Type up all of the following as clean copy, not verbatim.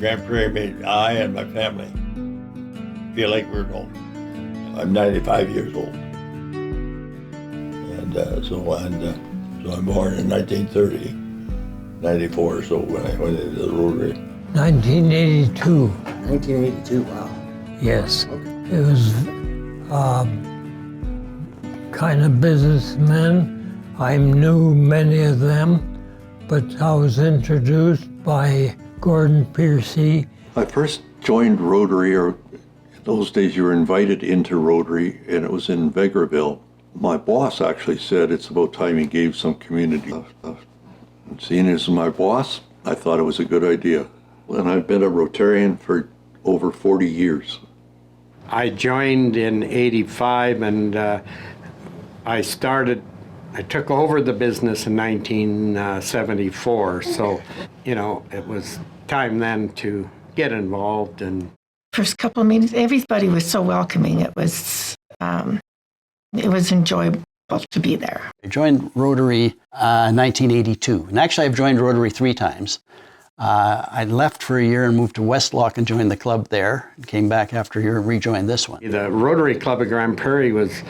Grande Prairie made I and my family feel like we're home. I'm 95 years old. And so I'm born in 1930, 94, so when I went into the Rotary. 1982. 1982, wow. Yes. Okay. It was kind of businessmen. I knew many of them, but I was introduced by Grande Prairie. I first joined Rotary, or in those days you were invited into Rotary, and it was in Vegreville. My boss actually said it's about time he gave some community stuff. And seeing as my boss, I thought it was a good idea. And I've been a Rotarian for over 40 years. I joined in '85 and I took over the business in 1974. So, it was time then to get involved. And first couple of meetings, everybody was so welcoming. It was enjoyable to be there. I joined Rotary in 1982. And actually, I've joined Rotary 3 times. I left for a year and moved to Westlock and joined the club there. Came back after a year and rejoined this one. The Rotary Club of Grande Prairie was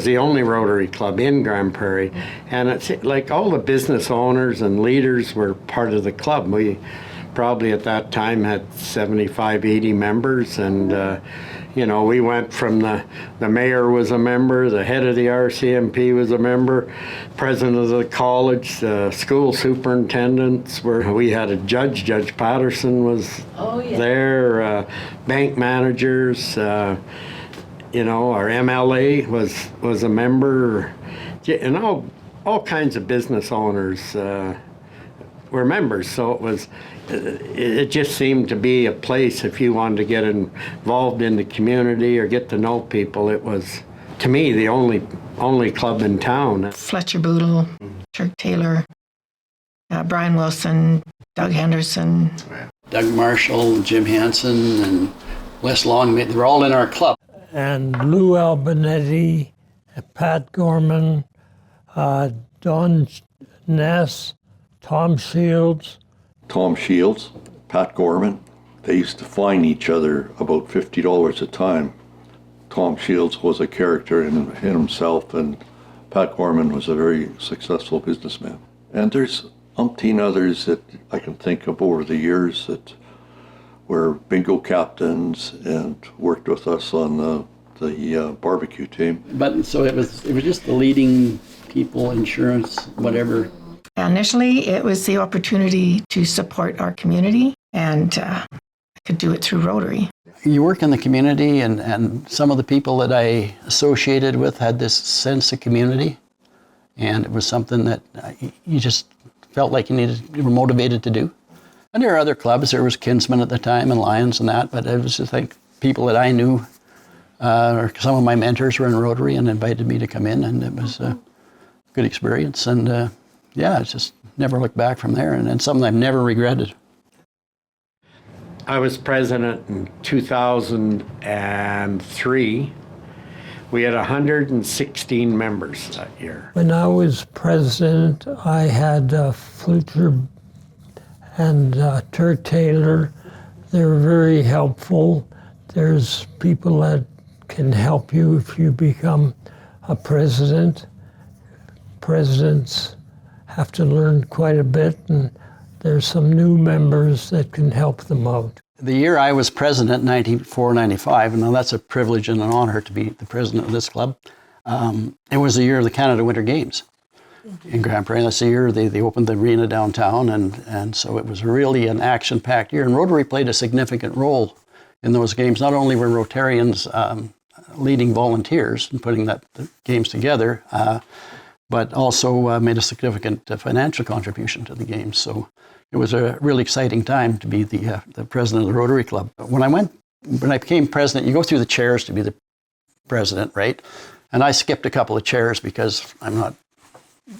the only Rotary Club in Grande Prairie. And it's like all the business owners and leaders were part of the club. We probably at that time had 75, 80 members. And, we went from the mayor was a member, the head of the RCMP was a member, president of the college, the school superintendents we had a Judge Patterson was there, bank managers, our MLA was a member, and all kinds of business owners were members. So it just seemed to be a place if you wanted to get involved in the community or get to know people. It was, to me, the only club in town. Fletcher Boodle, Turk Taylor, Brian Wilson, Doug Henderson. Doug Marshall, Jim Hansen, and Wes Long, they were all in our club. And Lou Albanetti, Pat Gorman, Don Ness, Tom Shields, Pat Gorman. They used to fine each other about $50 a time. Tom Shields was a character in himself, and Pat Gorman was a very successful businessman. And there's umpteen others that I can think of over the years that were bingo captains and worked with us on the barbecue team. But so it was just the leading people, insurance, whatever. Initially, it was the opportunity to support our community, and I could do it through Rotary. You work in the community, and some of the people that I associated with had this sense of community, and it was something that you just felt like you were motivated to do. And there are other clubs. There was Kinsman at the time and Lions and that, but it was just like people that I knew, or some of my mentors were in Rotary and invited me to come in, and it was a good experience. And it's just never looked back from there, and something I've never regretted. I was president in 2003. We had 116 members that year. When I was president, I had Fletcher and Turk Taylor. They were very helpful. There's people that can help you if you become a president. Presidents have to learn quite a bit, and there's some new members that can help them out. The year I was president, 94, 95, and now that's a privilege and an honor to be the president of this club. It was the year of the Canada Winter Games in Grande Prairie. That's the year they opened the arena downtown, and so it was really an action-packed year. And Rotary played a significant role in those games. Not only were Rotarians leading volunteers and putting the games together, but also made a significant financial contribution to the games. So it was a really exciting time to be the president of the Rotary Club. When I became president, you go through the chairs to be the president, right? And I skipped a couple of chairs because I'm not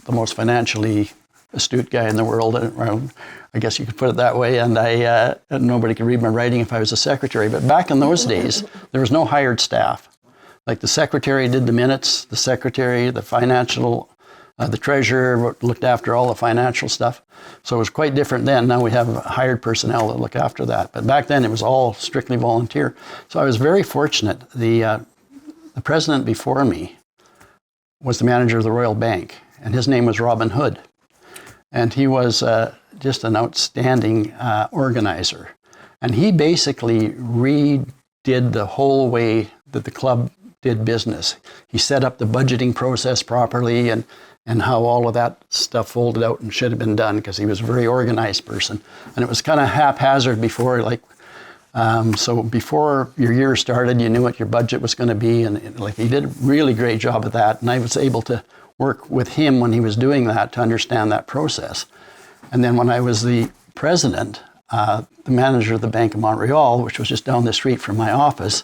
the most financially astute guy in the world. I guess you could put it that way. And nobody could read my writing if I was a secretary. But back in those days, there was no hired staff. Like the secretary did the minutes, the secretary, the financial The treasurer looked after all the financial stuff. So it was quite different then. Now we have hired personnel that look after that. But back then it was all strictly volunteer. So I was very fortunate. The president before me was the manager of the Royal Bank, and his name was Robin Hood. And he was just an outstanding organizer. And he basically redid the whole way that the club did business. He set up the budgeting process properly and how all of that stuff folded out and should have been done, because he was a very organized person. And it was kind of haphazard before, like, so before your year started, you knew what your budget was going to be, and like he did a really great job of that. And I was able to work with him when he was doing that to understand that process. And then when I was the president, the manager of the Bank of Montreal, which was just down the street from my office,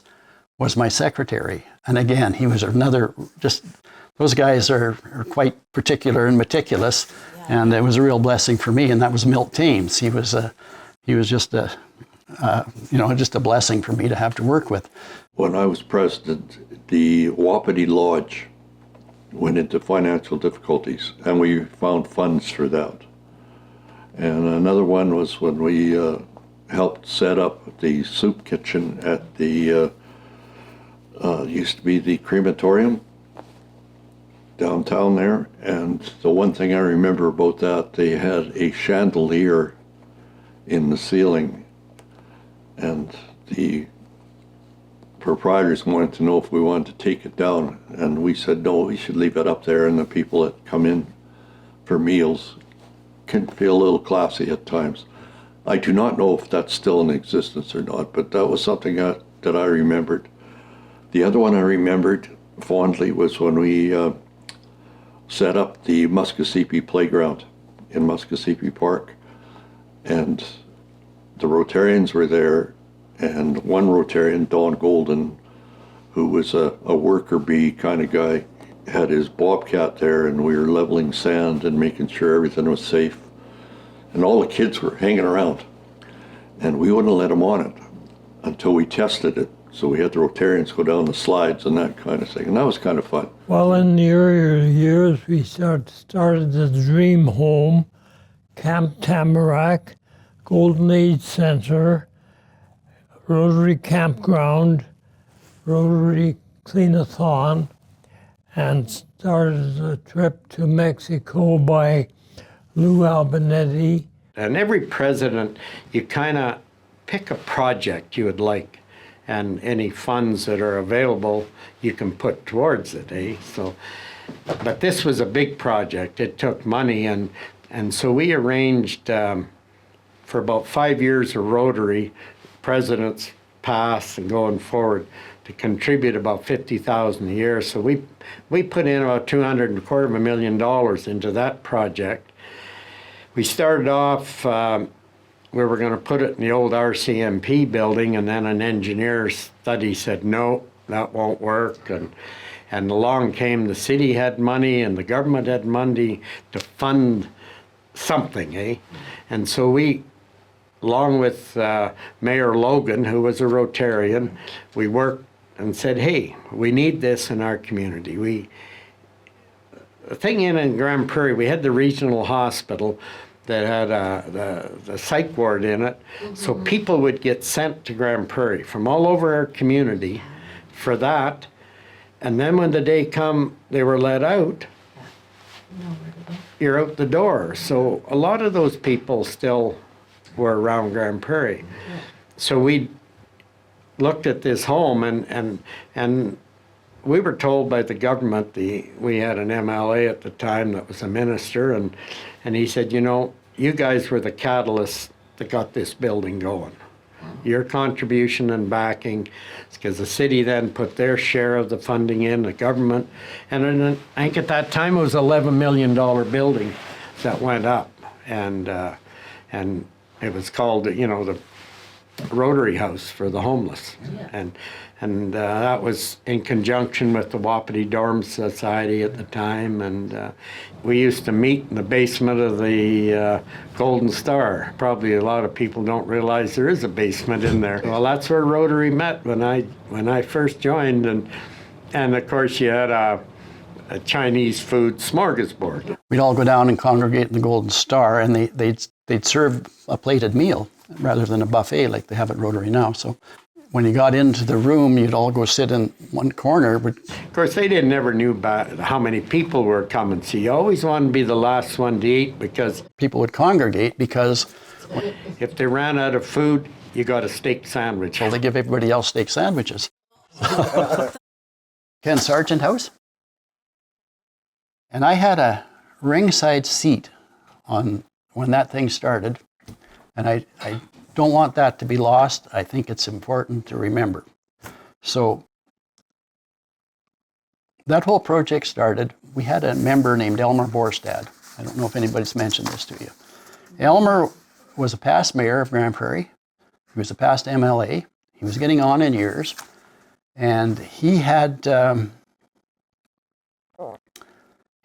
was my secretary. And again, he was another, just, those guys are quite particular and meticulous. Yeah. And it was a real blessing for me. And that was Milt Thames. He was just just a blessing for me to have to work with. When I was president, the Wapiti Lodge went into financial difficulties, and we found funds for that. And another one was when we helped set up the soup kitchen at the used to be the crematorium downtown there. And the one thing I remember about that, they had a chandelier in the ceiling, and the proprietors wanted to know if we wanted to take it down, and we said no, we should leave it up there, and the people that come in for meals can feel a little classy at times. I do not know if that's still in existence or not, but that was something that I remembered. The other one I remembered fondly was when we set up the Muskosipi playground in Muskosipi Park, and the Rotarians were there, and one Rotarian, Don Golden, who was a worker bee kind of guy, had his bobcat there, and we were leveling sand and making sure everything was safe. And all the kids were hanging around, and we wouldn't let them on it until we tested it. So we had the Rotarians go down the slides and that kind of thing, and that was kind of fun. Well, in the earlier years, we started the Dream Home, Camp Tamarack, Golden Age Center, Rotary Campground, Rotary Clean-a-thon, and started a trip to Mexico by Lou Albenetti. And every president, you kind of pick a project you would like, and any funds that are available, you can put towards it, eh? So, but this was a big project. It took money, and so we arranged for about 5 years of Rotary, presidents past and going forward, to contribute about $50,000 a year. So we put in about $225,000 into that project. We started off, we were going to put it in the old RCMP building, and then an engineer study said, no, that won't work. And along came the city had money and the government had money to fund something, eh? And so we, along with Mayor Logan, who was a Rotarian, we worked and said, hey, we need this in our community. The thing in Grande Prairie, we had the regional hospital that had the psych ward in it, so people would get sent to Grande Prairie from all over our community for that, and then when the day come, they were let out, you're out the door. So a lot of those people still were around Grande Prairie. So we looked at this home, and we were told by the government, we had an MLA at the time that was a minister, and he said, you know, you guys were the catalyst that got this building going. Your contribution and backing, because the city then put their share of the funding in, the government, and then I think at that time it was $11 million building that went up, and it was called, you know, the Rotary House for the homeless, and that was in conjunction with the Wapiti Dorm Society at the time, and we used to meet in the basement of the Golden Star. Probably a lot of people don't realize there is a basement in there. Well, that's where Rotary met when I first joined, and of course you had a Chinese food smorgasbord. We'd all go down and congregate in the Golden Star, and they'd serve a plated meal rather than a buffet like they have at Rotary now. So when you got into the room, you'd all go sit in one corner. But Of course, they never knew about how many people were coming, so you always wanted to be the last one to eat, because people would congregate because, if they ran out of food, you got a steak sandwich. well, they give everybody else steak sandwiches. Ken Sargent House. And I had a ringside seat on when that thing started. And I don't want that to be lost. I think it's important to remember. So that whole project started. We had a member named Elmer Borstad. I don't know if anybody's mentioned this to you. Elmer was a past mayor of Grande Prairie. He was a past MLA. He was getting on in years. And he had, he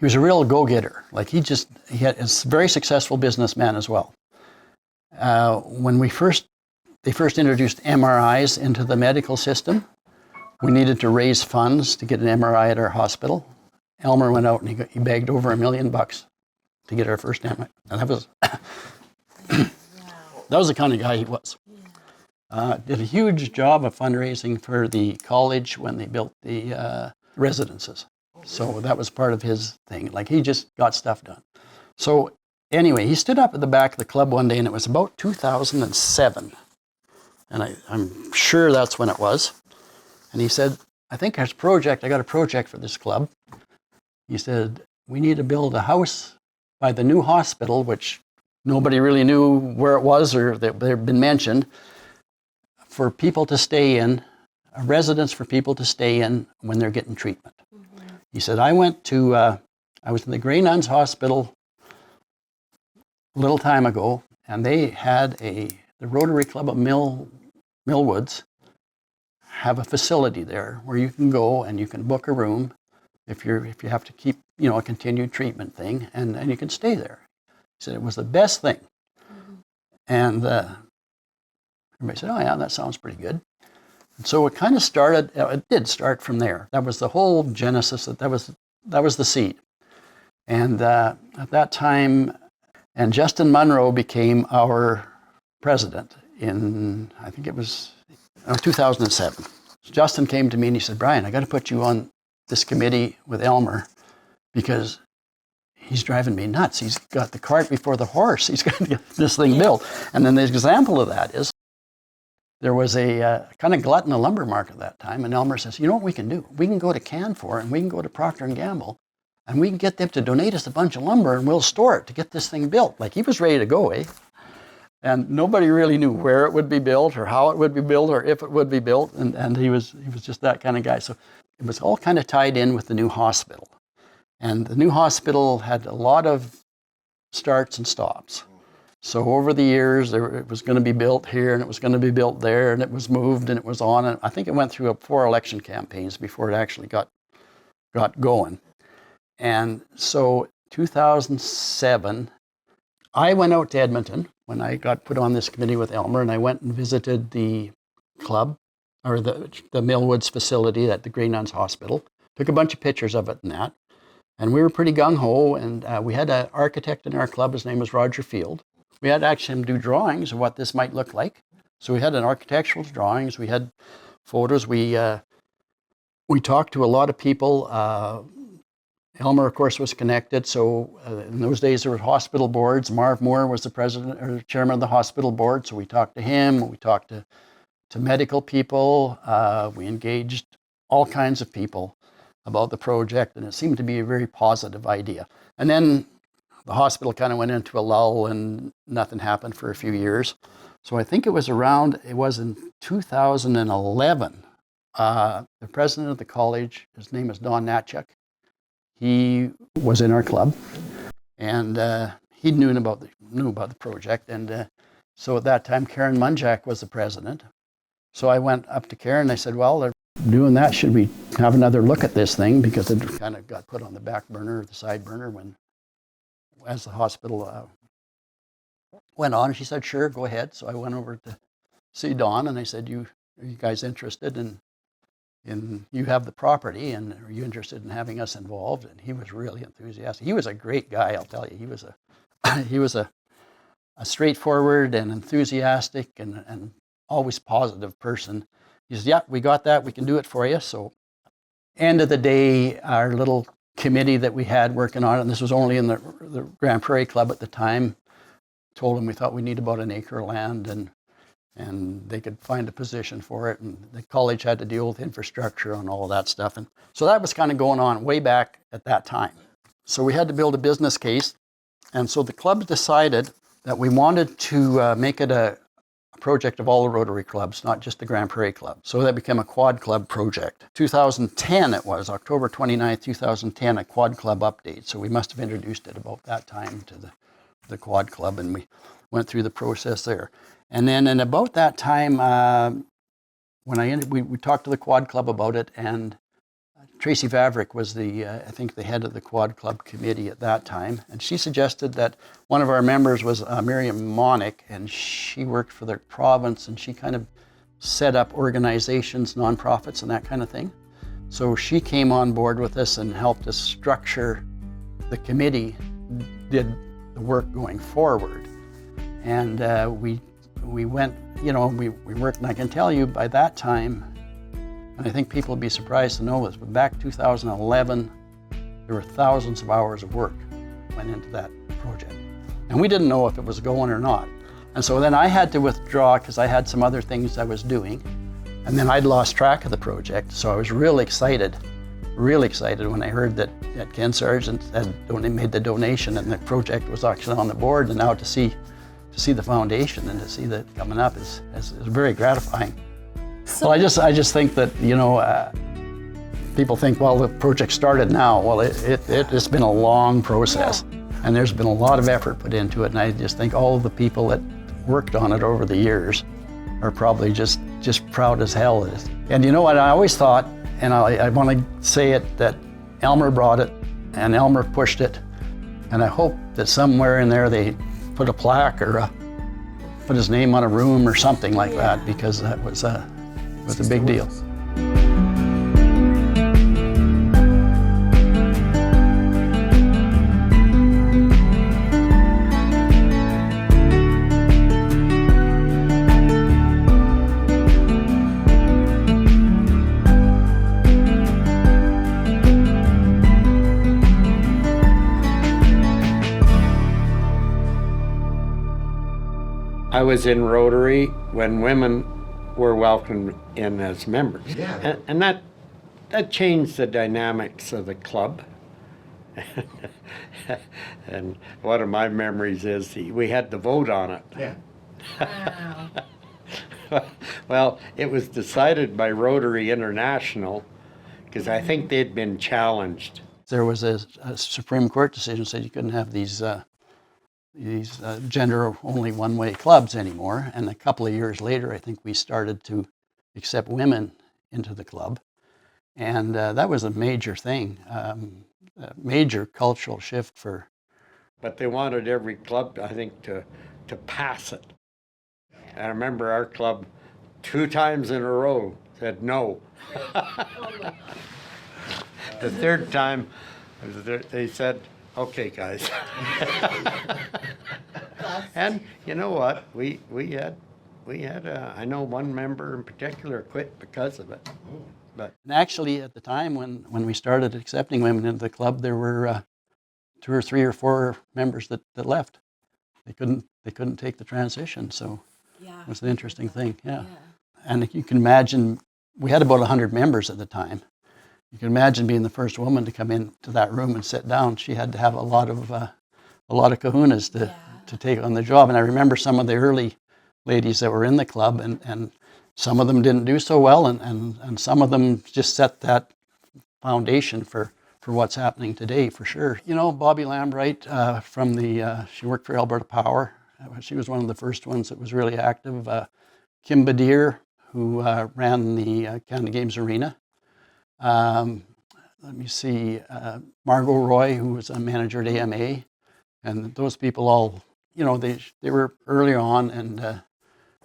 was a real go-getter. Like he was a very successful businessman as well. When they first introduced MRIs into the medical system, we needed to raise funds to get an MRI at our hospital. Elmer went out and he begged over $1 million to get our first MRI. And that was, that was the kind of guy he was. Did a huge job of fundraising for the college when they built the residences. So that was part of his thing. Like he just got stuff done. So anyway, he stood up at the back of the club one day, and it was about 2007. And I'm sure that's when it was. And he said, I got a project for this club. He said, we need to build a house by the new hospital, which nobody really knew where it was or they'd been mentioned, for people to stay in, a residence for people to stay in when they're getting treatment. Mm-hmm. He said, I was in the Grey Nuns Hospital a little time ago, and they had the Rotary Club of Millwoods have a facility there where you can go and you can book a room if you have to keep, a continued treatment thing, and you can stay there. He said it was the best thing. Mm-hmm. And everybody said, oh yeah, that sounds pretty good. And so it kind of started, it did start from there. That was the whole genesis, that was the seed. And at that time, and Justin Munro became our president in, I think it was 2007. So Justin came to me and he said, Brian, I got to put you on this committee with Elmer because he's driving me nuts. He's got the cart before the horse. He's got to get this thing built. And then the example of that is, there was a kind of glut in the lumber market at that time, and Elmer says, you know what we can do? We can go to Canfor, and we can go to Procter & Gamble, and we can get them to donate us a bunch of lumber, and we'll store it to get this thing built. Like, he was ready to go, eh? And nobody really knew where it would be built, or how it would be built, or if it would be built, and he was just that kind of guy. So it was all kind of tied in with the new hospital. And the new hospital had a lot of starts and stops. So over the years, it was going to be built here, and it was going to be built there, and it was moved, and it was on. And I think it went through 4 election campaigns before it actually got going. And so 2007, I went out to Edmonton when I got put on this committee with Elmer, and I went and visited the club, or the Millwoods facility at the Grey Nuns Hospital. Took a bunch of pictures of it and that. And we were pretty gung-ho, and we had an architect in our club. His name was Roger Field. We had actually him do drawings of what this might look like. So we had an architectural drawings, we had photos, we talked to a lot of people. Elmer, of course, was connected. So in those days, there were hospital boards. Marv Moore was the president or chairman of the hospital board. So we talked to him. We talked to medical people. We engaged all kinds of people about the project, and it seemed to be a very positive idea. And then the hospital kind of went into a lull and nothing happened for a few years. So I think it was in 2011, the president of the college, his name is Don Natchuk, he was in our club, and he knew about the project. And so at that time, Karen Munjak was the president. So I went up to Karen and I said, well, they're doing that. Should we have another look at this thing? Because it kind of got put on the back burner or the side burner as the hospital went on. And she said, sure, go ahead. So I went over to see Don and I said, are you guys interested? And you have the property, and are you interested in having us involved? And he was really enthusiastic. He was a great guy, I'll tell you. He was a straightforward and enthusiastic and always positive person. He says, yeah, we got that. We can do it for you. So end of the day, our little committee that we had working on it, and this was only in the Grande Prairie Club at the time, told him we thought we need about an acre of land, and they could find a position for it, and the college had to deal with infrastructure and all of that stuff. And so that was kind of going on way back at that time. So we had to build a business case, and so the club decided that we wanted to make it a project of all the Rotary clubs, not just the Grande Prairie Club. So that became a quad club project. 2010 it was, October 29th, 2010, a quad club update. So we must have introduced it about that time to the quad club, and we went through the process there. And then in about that time, when we talked to the quad club about it, and Tracy Vavrick was I think the head of the quad club committee at that time, and she suggested that one of our members was Miriam Monick, and she worked for the province, and she kind of set up organizations, nonprofits, and that kind of thing. So she came on board with us and helped us structure the committee, did the work going forward, and we went, we worked, and I can tell you by that time, and I think people would be surprised to know this, but back 2011, there were thousands of hours of work went into that project. And we didn't know if it was going or not. And so then I had to withdraw because I had some other things I was doing. And then I'd lost track of the project. So I was really excited when I heard that Ken Sargent had made the donation and the project was actually on the board. And now to see the foundation and to see that coming up is very gratifying. So well, I just think that, people think, well, the project started now. Well, it's been a long process, and there's been a lot of effort put into it. And I just think all of the people that worked on it over the years are probably just proud as hell. And you know what, I always thought, and I want to say it, that Elmer brought it, and Elmer pushed it, and I hope that somewhere in there they put a plaque or put his name on a room or something like that, because that was a big deal. I was in Rotary when women were welcomed in as members. Yeah. And that changed the dynamics of the club. And one of my memories is we had to vote on it. Yeah. Wow. Well, it was decided by Rotary International because I think they'd been challenged. There was a Supreme Court decision that said you couldn't have these gender-only one-way clubs anymore. And a couple of years later, I think we started to accept women into the club. And that was a major thing, a major cultural shift for... But they wanted every club, I think, to pass it. I remember our club 2 times in a row said no. The third time, they said, okay, guys. And you know what? We had I know one member in particular quit because of it. But And actually, at the time when we started accepting women into the club, there were 2 or 3 or 4 members that left. They couldn't take the transition, so it was an interesting thing. Yeah. And you can imagine, we had about 100 members at the time. You can imagine being the first woman to come into that room and sit down. She had to have a lot of kahunas to take on the job. And I remember some of the early ladies that were in the club, and some of them didn't do so well, and some of them just set that foundation for what's happening today, for sure. You know, Bobby Lambright she worked for Alberta Power. She was one of the first ones that was really active. Kim Badir, who ran the Canada Games Arena. Let me see, Margot Roy, who was a manager at AMA, and those people all, they were early on, and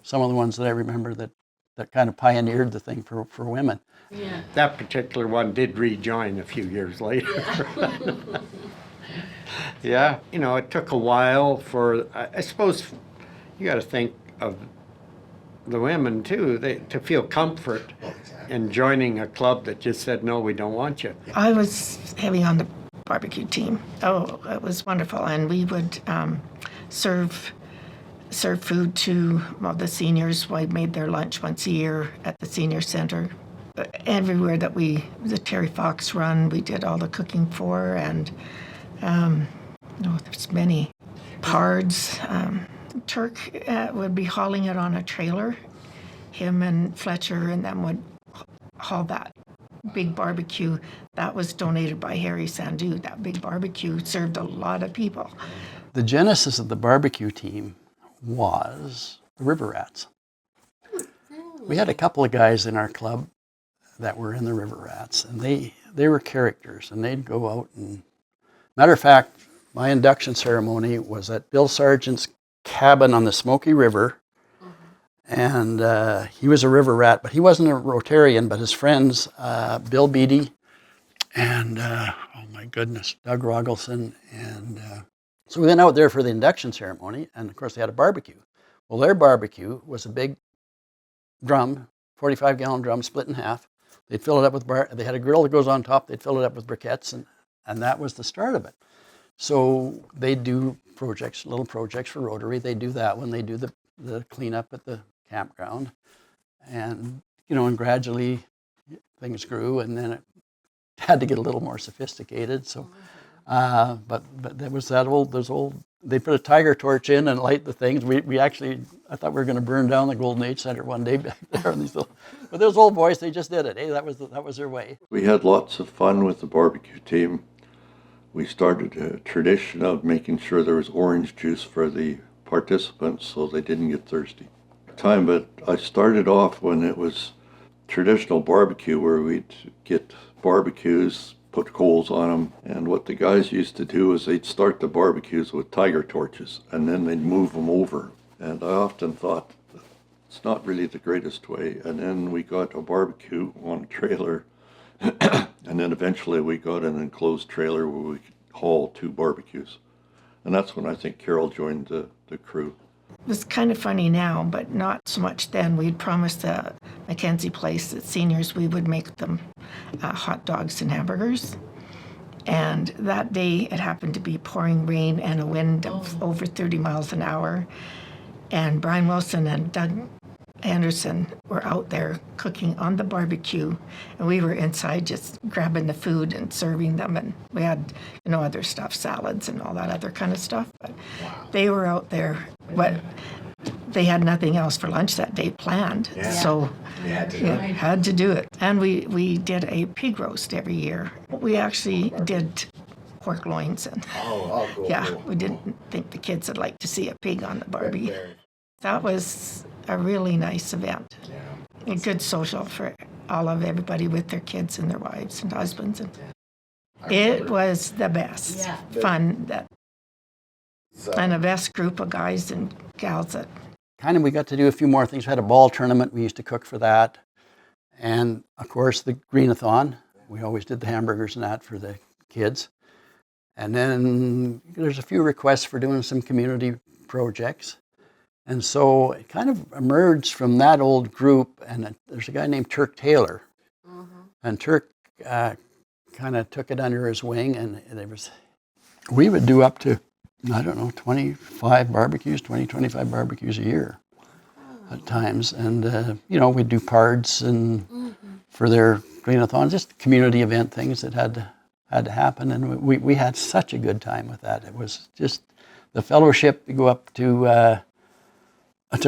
some of the ones that I remember that that kind of pioneered the thing for women. Yeah. That particular one did rejoin a few years later. Yeah, you know, it took a while for, I suppose you got to think of the women too, to feel comfort in joining a club that just said, no, we don't want you. I was heavy on the barbecue team. Oh, it was wonderful. And we would serve food to the seniors. We made their lunch once a year at the senior center. Everywhere that the Terry Fox run, we did all the cooking for, and there's many. Pards. Turk would be hauling it on a trailer. Him and Fletcher and them would haul that big barbecue. That was donated by Harry Sandu. That big barbecue served a lot of people. The genesis of the barbecue team was the River Rats. We had a couple of guys in our club that were in the River Rats, and they were characters, and they'd go out and, matter of fact, my induction ceremony was at Bill Sargent's cabin on the Smoky River, and he was a river rat, but he wasn't a Rotarian, but his friends, Bill Beatty and, oh my goodness, Doug Rogelson, and so we went out there for the induction ceremony, and of course they had a barbecue. Well, their barbecue was a big drum, 45-gallon drum split in half. They'd fill it up with they had a grill that goes on top, they'd fill it up with briquettes, and that was the start of it. So they do projects, little projects for Rotary. They do that when they do the cleanup at the campground. And, and gradually things grew, and then it had to get a little more sophisticated. So, but there was those old, they put a tiger torch in and light the things. We actually, I thought we were going to burn down the Golden Age Center one day back there. But those old boys, they just did it. Hey, that was their way. We had lots of fun with the barbecue team. We started a tradition of making sure there was orange juice for the participants so they didn't get thirsty. But I started off when it was traditional barbecue, where we'd get barbecues, put coals on them, and what the guys used to do is they'd start the barbecues with tiger torches, and then they'd move them over. And I often thought, it's not really the greatest way. And then we got a barbecue on a trailer, and then eventually we got an enclosed trailer where we could haul 2 barbecues. And that's when I think Carol joined the crew. It was kind of funny now, but not so much then. We'd promised the Mackenzie Place that seniors, we would make them hot dogs and hamburgers. And that day it happened to be pouring rain and a wind of over 30 miles an hour. And Brian Wilson and Doug Anderson were out there cooking on the barbecue, and we were inside just grabbing the food and serving them, and we had other stuff, salads and all that other kind of stuff, but they were out there. They had nothing else for lunch that day planned, so You had to had to do it. And we did a pig roast every year. We actually did pork loins, and cool. yeah, Cool. we didn't think the kids would like to see a pig on the barbie. That was a really nice event. Yeah. A good social for everybody with their kids and their wives and husbands. And it was the best Yeah. fun, and the best group of guys and gals that. We got to do a few more things. We had a ball tournament. We used to cook for that. And, of course, the Greenathon. We always did the hamburgers and that for the kids. And then there's a few requests for doing some community projects. And so it kind of emerged from that old group, and there's a guy named Turk Taylor. And Turk kind of took it under his wing, and we would do up to, 25 barbecues a year at times. And, we'd do pards and for their Greenathon, just community event things that had to happen. And we had such a good time with that. It was just the fellowship. You go up to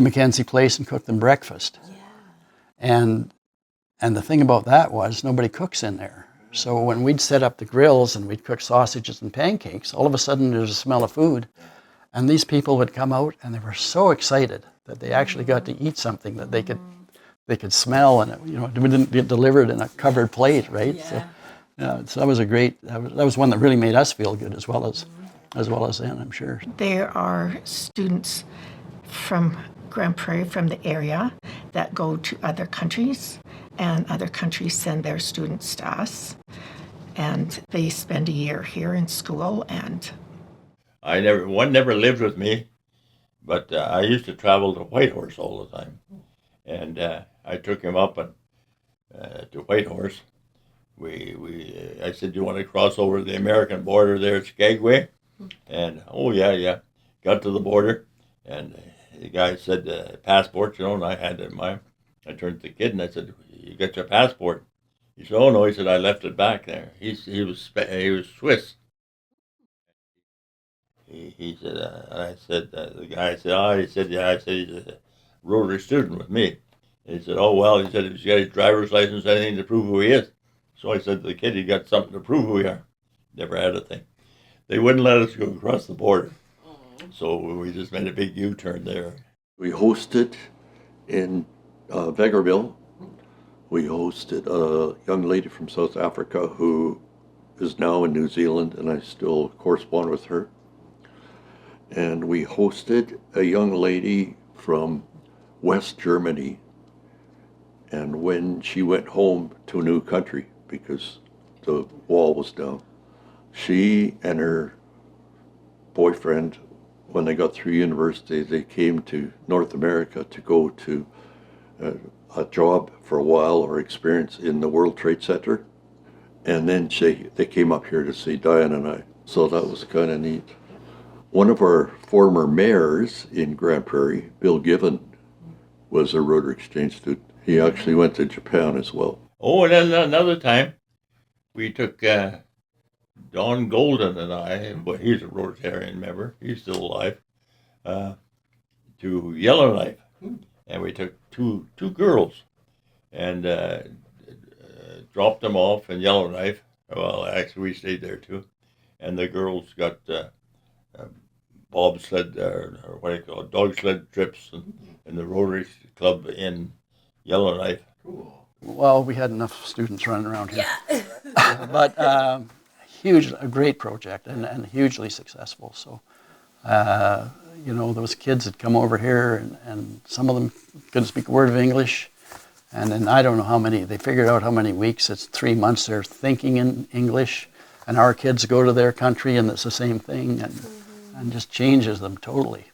Mackenzie Place and cook them breakfast. And the thing about that was nobody cooks in there. So when we'd set up the grills and we'd cook sausages and pancakes, all of a sudden there's a smell of food. And these people would come out and they were so excited that they actually got to eat something that they could smell, and it didn't get delivered in a covered plate, right? Yeah. So that was that was one that really made us feel good as well as them, I'm sure. There are students from Grande Prairie from the area that go to other countries, and other countries send their students to us. And they spend a year here in school, and one never lived with me, but I used to travel to Whitehorse all the time, and I took him up to Whitehorse. I said, "You want to cross over the American border there at Skagway?" And oh yeah, got to the border, and the guy said, "Passport, you know," and I had it in mine. I turned to the kid and I said, "You got your passport?" He said, "Oh no," he said, "I left it back there." He was Swiss. He said, and I said, the guy said, "Oh," he said, "Yeah," I said, "He's a Rotary student with me." And he said, "Oh well," he said, "He's got his driver's license, anything to prove who he is." So I said to the kid, "You got something to prove who we are?" Never had a thing. They wouldn't let us go across the border, so we just made a big U-turn there. We hosted in Vegreville. We hosted a young lady from South Africa who is now in New Zealand, and I still correspond with her. And we hosted a young lady from West Germany, and when she went home to a new country because the wall was down, she and her boyfriend, when they got through university, they came to North America to go to a job for a while or experience in the World Trade Center. And then they came up here to see Diane and I. So that was kind of neat. One of our former mayors in Grande Prairie, Bill Given, was a Rotary Exchange student. He actually went to Japan as well. Oh, and then another time, we took Don Golden and I, well, he's a Rotarian member, he's still alive, to Yellowknife. And we took two girls and dropped them off in Yellowknife. Well, actually, we stayed there too. And the girls got bobsled, or what do you call it, dog sled trips in the Rotary Club in Yellowknife. Cool. Well, we had enough students running around here. Yeah. But a great project and hugely successful. So, those kids had come over here and some of them couldn't speak a word of English. And then I don't know how many, they figured out how many weeks, it's 3 months they're thinking in English. And our kids go to their country and it's the same thing and just changes them totally.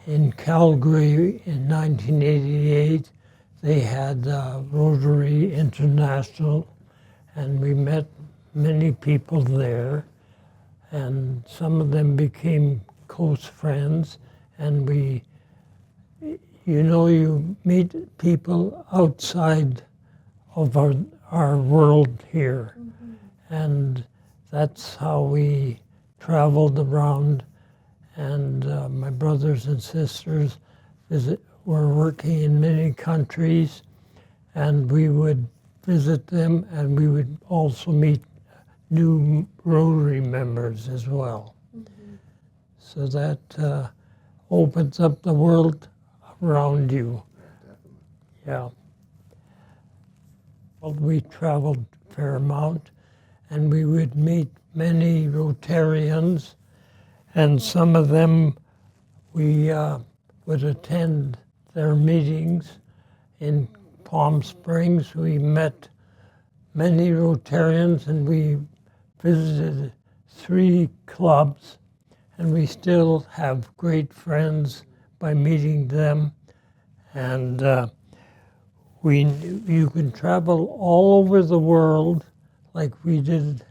In Calgary in 1988, they had Rotary International, and we met many people there, and some of them became close friends, and you meet people outside of our world here, and that's how we traveled around, and my brothers and sisters were working in many countries, and we would visit them, and we would also meet new Rotary members as well. Mm-hmm. So that opens up the world around you. Yeah. Well, we traveled a fair amount, and we would meet many Rotarians, and some of them we would attend their meetings. In Palm Springs, we met many Rotarians, and we visited 3 clubs, and we still have great friends by meeting them. And you can travel all over the world like we did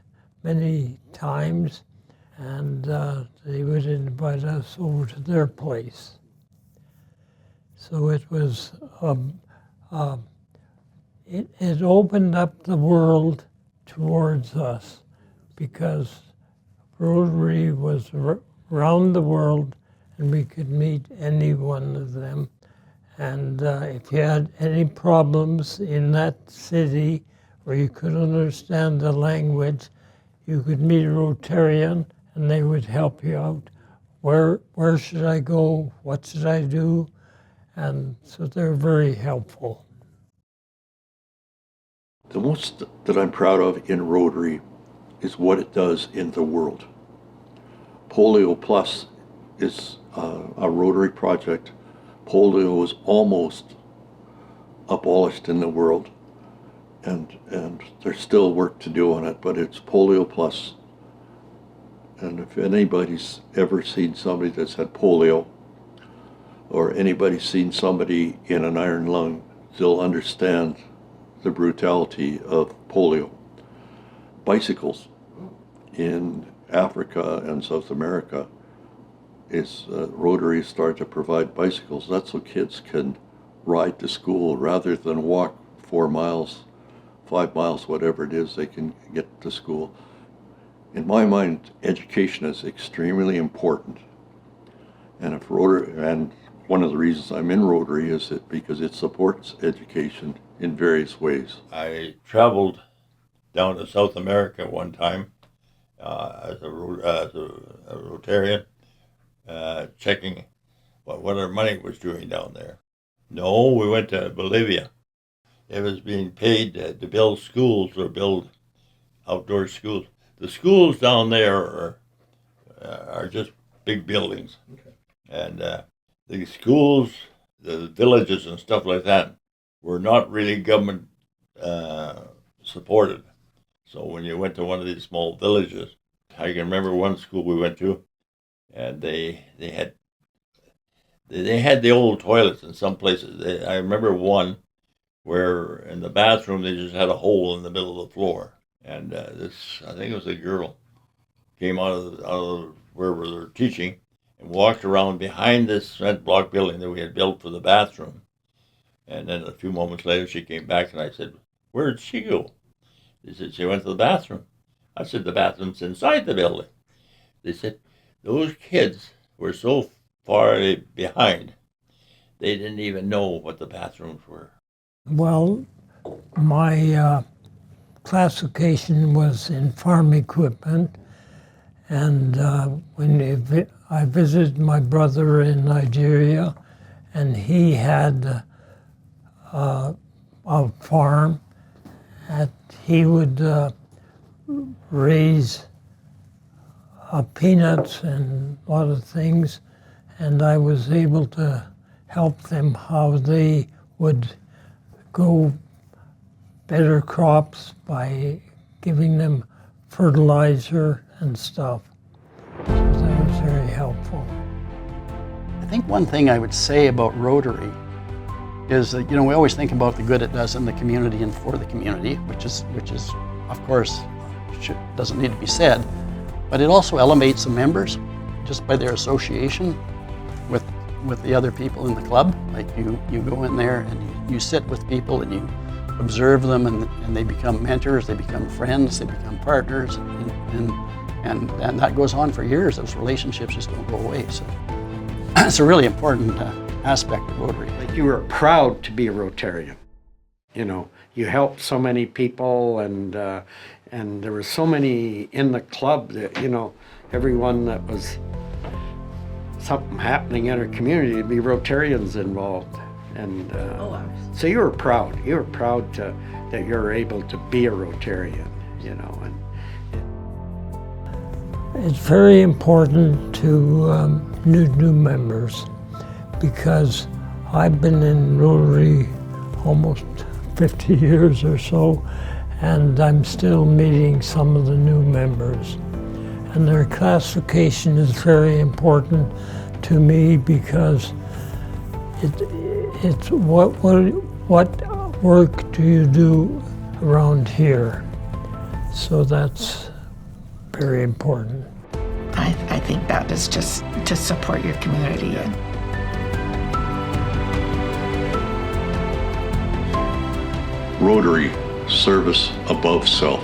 many times, and they would invite us over to their place. So it was, it opened up the world towards us, because Rotary was around the world and we could meet any one of them. And if you had any problems in that city or you couldn't understand the language, you could meet a Rotarian and they would help you out. Where should I go? What should I do? And so they're very helpful. The most that I'm proud of in Rotary is what it does in the world. Polio Plus is a Rotary project. polio was almost abolished in the world, and there's still work to do on it, but it's polio plus. And if anybody's ever seen somebody that's had polio, or anybody's seen somebody in an iron lung, they'll understand the brutality of polio. Bicycles in Africa and South America is Rotary started to provide bicycles. That's so kids can ride to school rather than walk 4 miles, 5 miles, whatever it is, they can get to school. In my mind, education is extremely important. And if Rotary, and one of the reasons I'm in Rotary is because it supports education in various ways. I traveled down to South America one time as a Rotarian, checking what our money was doing down there. No, we went to Bolivia. It was being paid to build schools or build outdoor schools. The schools down there are just big buildings. Okay. And the schools, the villages and stuff like that were not really government supported. So when you went to one of these small villages, I can remember one school we went to, and they had the old toilets in some places. I remember one where in the bathroom they just had a hole in the middle of the floor, and this, I think it was a girl, came out of wherever they were teaching and walked around behind this cement block building that we had built for the bathroom. And then a few moments later she came back and I said, "Where did she go?" They said, "She went to the bathroom." I said, "The bathroom's inside the building." They said, "Those kids were so far behind, they didn't even know what the bathrooms were." Well, my classification was in farm equipment, and when I visited my brother in Nigeria, and he had a farm, and he would raise peanuts and a lot of things, and I was able to help them how they would grow better crops by giving them fertilizer and stuff. So that was very helpful. I think one thing I would say about Rotary is that, we always think about the good it does in the community and for the community, which is of course, doesn't need to be said, but it also elevates the members just by their association with the other people in the club. Like you go in there and you sit with people and you observe them, and they become mentors, they become friends, they become partners, and that goes on for years. Those relationships just don't go away. So it's a really important aspect of Rotary. Like, you were proud to be a Rotarian. You helped so many people, and there were so many in the club that, everyone that was something happening in our community, there'd be Rotarians involved. And so you were proud. You were proud that you're able to be a Rotarian, and it's very important to new members, because I've been in Rotary almost 50 years or so, and I'm still meeting some of the new members. And their classification is very important to me, because it's what work do you do around here? So that's very important. I think that is just to support your community. Rotary, service above self.